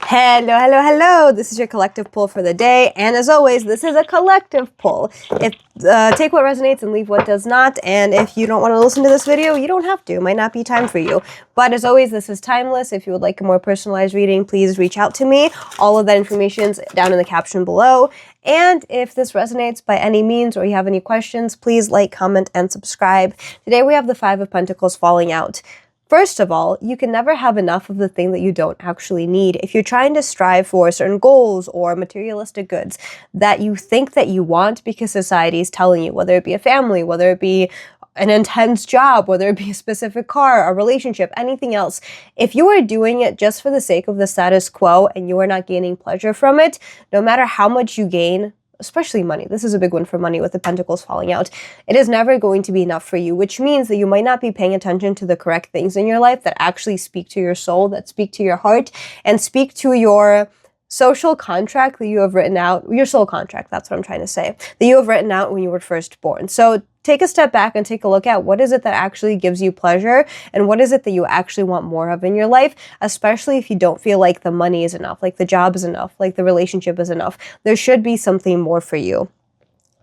Hello, hello, hello. This is your collective pull for the day. And as always, this is a collective pull. Take what resonates and leave what does not. And if you don't want to listen to this video, you don't have to. It might not be time for you. But as always, this is timeless. If you would like a more personalized reading, please reach out to me. All of that information is down in the caption below. And if this resonates by any means or you have any questions, please like, comment, and subscribe. Today we have the Five of Pentacles falling out. First of all, you can never have enough of the thing that you don't actually need. If you're trying to strive for certain goals or materialistic goods that you think that you want because society is telling you, whether it be a family, whether it be an intense job, whether it be a specific car, a relationship, anything else, if you are doing it just for the sake of the status quo and you are not gaining pleasure from it, no matter how much you gain, especially money. This is a big one for money with the pentacles falling out. It is never going to be enough for you, which means that you might not be paying attention to the correct things in your life that actually speak to your soul, that speak to your heart, and speak to your social contract that you have written out, your soul contract, that's what I'm trying to say, that you have written out when you were first born. So take a step back and take a look at what is it that actually gives you pleasure and what is it that you actually want more of in your life, especially if you don't feel like the money is enough, like the job is enough, like the relationship is enough. There should be something more for you.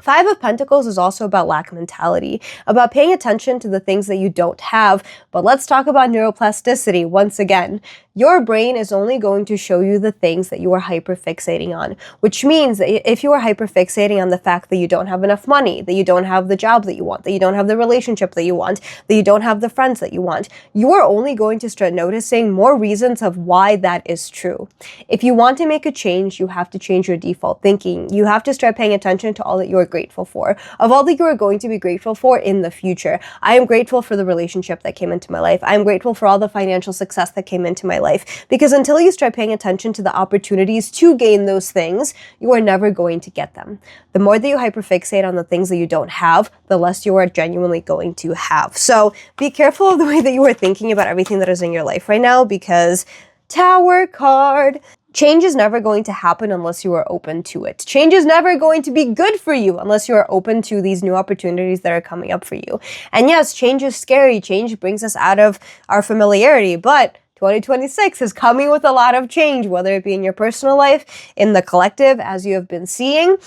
Five of Pentacles is also about lack mentality, about paying attention to the things that you don't have. But let's talk about neuroplasticity once again. Your brain is only going to show you the things that you are hyperfixating on, which means that if you are hyperfixating on the fact that you don't have enough money, that you don't have the job that you want, that you don't have the relationship that you want, that you don't have the friends that you want, you are only going to start noticing more reasons of why that is true. If you want to make a change, you have to change your default thinking. You have to start paying attention to all that you are grateful for, of all that you are going to be grateful for in the future. I am grateful for the relationship that came into my life. I am grateful for all the financial success that came into my life, because until you start paying attention to the opportunities to gain those things, you are never going to get them. The more that you hyperfixate on the things that you don't have, the less you are genuinely going to have. So be careful of the way that you are thinking about everything that is in your life right now, because Tower card. Change is never going to happen unless you are open to it. Change is never going to be good for you unless you are open to these new opportunities that are coming up for you. And yes, change is scary. Change brings us out of our familiarity, but 2026 is coming with a lot of change, whether it be in your personal life, in the collective, as you have been seeing.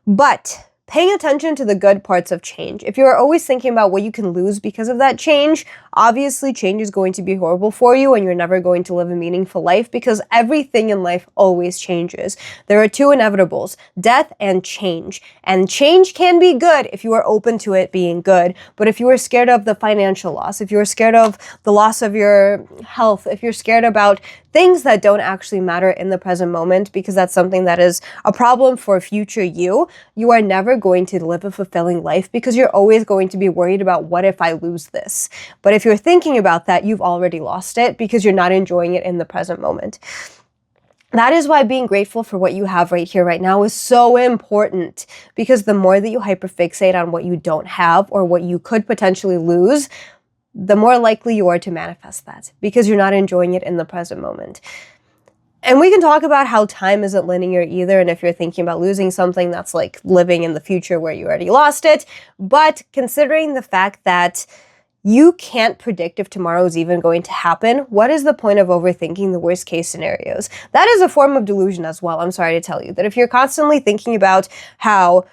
But paying attention to the good parts of change. If you are always thinking about what you can lose because of that change, obviously change is going to be horrible for you and you're never going to live a meaningful life, because everything in life always changes. There are two inevitables, death and change. And change can be good if you are open to it being good. But if you are scared of the financial loss, if you are scared of the loss of your health, if you're scared about things that don't actually matter in the present moment, because that's something that is a problem for future you, you are never going to live a fulfilling life, because you're always going to be worried about what if I lose this. But if you're thinking about that, you've already lost it because you're not enjoying it in the present moment. That is why being grateful for what you have right here, right now is so important, because the more that you hyperfixate on what you don't have or what you could potentially lose, the more likely you are to manifest that, because you're not enjoying it in the present moment. And we can talk about how time isn't linear either, and if you're thinking about losing something, that's like living in the future where you already lost it. But considering the fact that you can't predict if tomorrow is even going to happen, what is the point of overthinking the worst case scenarios? That is a form of delusion as well. I'm sorry to tell you that if you're constantly thinking about how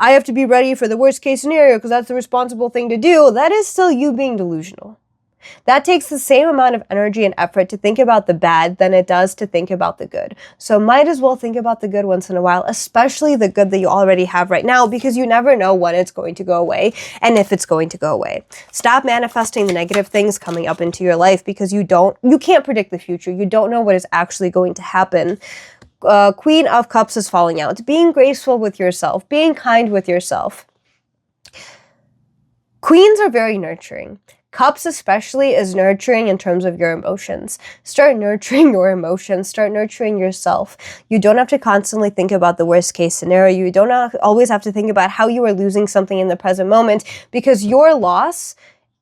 I have to be ready for the worst case scenario because that's the responsible thing to do, that is still you being delusional. That takes the same amount of energy and effort to think about the bad than it does to think about the good. So might as well think about the good once in a while, especially the good that you already have right now, because you never know when it's going to go away and if it's going to go away. Stop manifesting the negative things coming up into your life, because you can't predict the future. You don't know what is actually going to happen. Queen of Cups is falling out. Being graceful with yourself, being kind with yourself. Queens are very nurturing. Cups especially is nurturing in terms of your emotions. Start nurturing your emotions. Start nurturing yourself. You don't have to constantly think about the worst case scenario. You don't always have to think about how you are losing something in the present moment, because your loss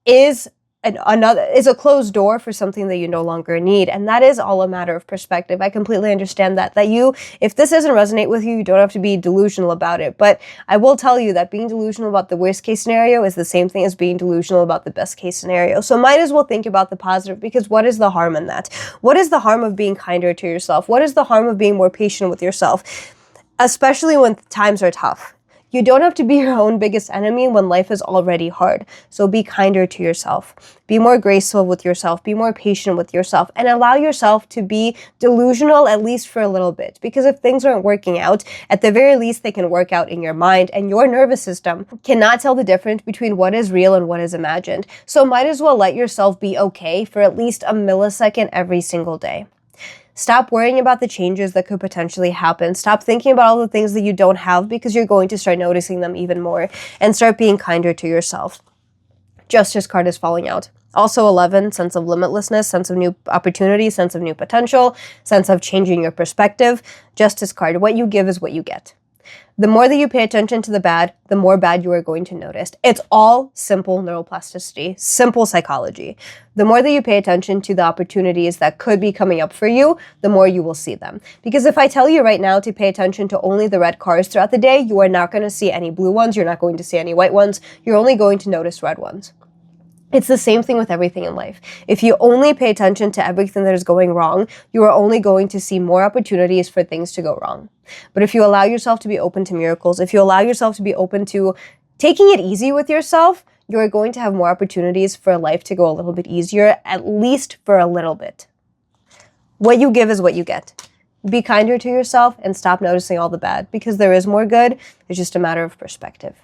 is is a closed door for something that you no longer need. And that is all a matter of perspective. I completely understand that if this doesn't resonate with you, you don't have to be delusional about it. But I will tell you that being delusional about the worst case scenario is the same thing as being delusional about the best case scenario. So might as well think about the positive, because what is the harm in that? What is the harm of being kinder to yourself? What is the harm of being more patient with yourself? Especially when times are tough. You don't have to be your own biggest enemy when life is already hard. So be kinder to yourself. Be more graceful with yourself. Be more patient with yourself. And allow yourself to be delusional, at least for a little bit. Because if things aren't working out, at the very least they can work out in your mind. And your nervous system cannot tell the difference between what is real and what is imagined. So might as well let yourself be okay for at least a millisecond every single day. Stop worrying about the changes that could potentially happen. Stop thinking about all the things that you don't have, because you're going to start noticing them even more. And start being kinder to yourself. Justice card is falling out. Also 11, sense of limitlessness, sense of new opportunity, sense of new potential, sense of changing your perspective. Justice card, what you give is what you get. The more that you pay attention to the bad, the more bad you are going to notice. It's all simple neuroplasticity, simple psychology. The more that you pay attention to the opportunities that could be coming up for you, the more you will see them. Because if I tell you right now to pay attention to only the red cars throughout the day, you are not going to see any blue ones, you're not going to see any white ones, you're only going to notice red ones. It's the same thing with everything in life. If you only pay attention to everything that is going wrong, you are only going to see more opportunities for things to go wrong. But if you allow yourself to be open to miracles, if you allow yourself to be open to taking it easy with yourself, you are going to have more opportunities for life to go a little bit easier, at least for a little bit. What you give is what you get. Be kinder to yourself and stop noticing all the bad, because there is more good. It's just a matter of perspective.